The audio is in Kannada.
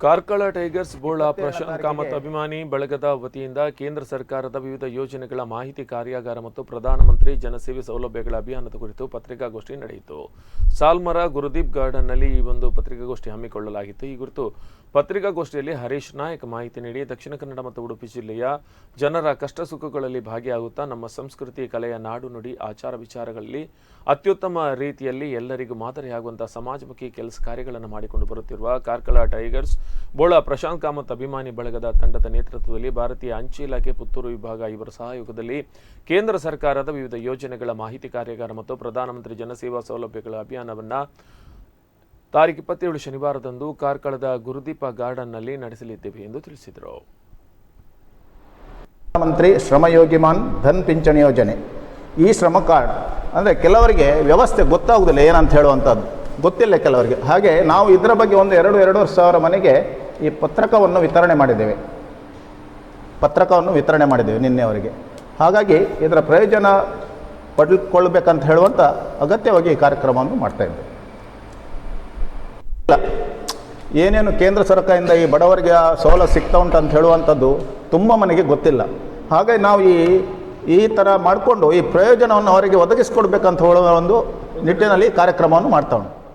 ಕಾರ್ಕಳ ಟೈಗರ್ಸ್ ಬೋಳ ಪ್ರಶಾಂತ್ ಕಾಮತ್ ಅಭಿಮಾನಿ ಬಳಗದ ವತಿಯಿಂದ ಕೇಂದ್ರ ಸರ್ಕಾರದ ವಿವಿಧ ಯೋಜನೆಗಳ ಮಾಹಿತಿ ಕಾರ್ಯಾಗಾರ ಮತ್ತು ಪ್ರಧಾನಮಂತ್ರಿ ಜನಸೇವೆ ಸೌಲಭ್ಯಗಳ ಅಭಿಯಾನದ ಕುರಿತು ಪತ್ರಿಕಾಗೋಷ್ಠಿ ನಡೆಯಿತು. ಸಾಲ್ಮರ ಗುರುದೀಪ್ ಗಾರ್ಡನ್ನಲ್ಲಿ ಈ ಒಂದು ಪತ್ರಿಕಾಗೋಷ್ಠಿ ಹಮ್ಮಿಕೊಳ್ಳಲಾಗಿತ್ತು. ಈ ಕುರಿತು ಪತ್ರಿಕಾಗೋಷ್ಠಿಯಲ್ಲಿ ಹರೀಶ್ ನಾಯಕ್ ಮಾಹಿತಿ ನೀಡಿ ದಕ್ಷಿಣ ಕನ್ನಡ ಮತ್ತು ಉಡುಪಿ ಜಿಲ್ಲೆಯ ಜನರ ಕಷ್ಟ ಸುಖಗಳಲ್ಲಿ ಭಾಗಿಯಾಗುತ್ತಾ ನಮ್ಮ ಸಂಸ್ಕೃತಿ, ಕಲೆಯ, ನಾಡು, ನುಡಿ, ಆಚಾರ ವಿಚಾರಗಳಲ್ಲಿ ಅತ್ಯುತ್ತಮ ರೀತಿಯಲ್ಲಿ ಎಲ್ಲರಿಗೂ ಮಾದರಿಯಾಗುವಂತಹ ಸಮಾಜಮುಖಿ ಕೆಲಸ ಕಾರ್ಯಗಳನ್ನು ಮಾಡಿಕೊಂಡು ಬರುತ್ತಿರುವ ಕಾರ್ಕಳ ಟೈಗರ್ಸ್ ಬೋಳ ಪ್ರಶಾಂತ್ ಕಾಮತ್ ಅಭಿಮಾನಿ ಬಳಗದ ತಂಡದ ನೇತೃತ್ವದಲ್ಲಿ ಭಾರತೀಯ ಅಂಚೆ ಇಲಾಖೆ ಪುತ್ತೂರು ವಿಭಾಗ ಇವರ ಸಹಯೋಗದಲ್ಲಿ ಕೇಂದ್ರ ಸರ್ಕಾರದ ವಿವಿಧ ಯೋಜನೆಗಳ ಮಾಹಿತಿ ಕಾರ್ಯಾಗಾರ ಮತ್ತು ಪ್ರಧಾನಮಂತ್ರಿ ಜನಸೇವಾ ಸೌಲಭ್ಯಗಳ ಅಭಿಯಾನವನ್ನು ತಾರೀಖು 27 ಶನಿವಾರದಂದು ಕಾರ್ಕಳದ ಗುರುದೀಪ ಗಾರ್ಡನ್ನಲ್ಲಿ ನಡೆಸಲಿದ್ದೇವೆ ಎಂದು ತಿಳಿಸಿದರು. ಪ್ರಧಾನಮಂತ್ರಿ ಶ್ರಮಯೋಗಿಮಾನ್ ಧನ್ ಪಿಂಚಣಿ ಯೋಜನೆ, ಈ ಶ್ರಮ ಕಾರ್ಡ್ ಅಂದರೆ ಕೆಲವರಿಗೆ ವ್ಯವಸ್ಥೆ ಗೊತ್ತಾಗುವುದಿಲ್ಲ ಏನಂತ ಹೇಳುವಂಥದ್ದು ಗೊತ್ತಿಲ್ಲ ಕೆಲವರಿಗೆ. ಹಾಗೆ ನಾವು ಇದರ ಬಗ್ಗೆ ಒಂದು 2-2.5 ಸಾವಿರ ಮನೆಗೆ ಈ ಪತ್ರಕವನ್ನು ವಿತರಣೆ ಮಾಡಿದ್ದೇವೆ ನಿನ್ನೆವರೆಗೆ. ಹಾಗಾಗಿ ಇದರ ಪ್ರಯೋಜನ ಪಡೆದುಕೊಳ್ಳಬೇಕಂತ ಹೇಳುವಂಥ ಅಗತ್ಯವಾಗಿ ಈ ಕಾರ್ಯಕ್ರಮವನ್ನು ಮಾಡ್ತಾಯಿದ್ದೇವೆ. ಏನೇನು ಕೇಂದ್ರ ಸರ್ಕಾರದಿಂದ ಈ ಬಡವರಿಗೆ ಸೌಲಭ್ಯ ಸಿಗ್ತಾ ಉಂಟು ಅಂತ ಹೇಳುವಂಥದ್ದು ತುಂಬ ಮನೆಗೆ ಗೊತ್ತಿಲ್ಲ. ಹಾಗೆ ನಾವು ಈ ಥರ ಮಾಡಿಕೊಂಡು ಈ ಪ್ರಯೋಜನವನ್ನು ಅವರಿಗೆ ಒದಗಿಸ್ಕೊಡ್ಬೇಕಂತ ಹೇಳುವ ಒಂದು ನಿಟ್ಟಿನಲ್ಲಿ ಕಾರ್ಯಕ್ರಮವನ್ನು ಮಾಡ್ತಾ ಉಂಟು.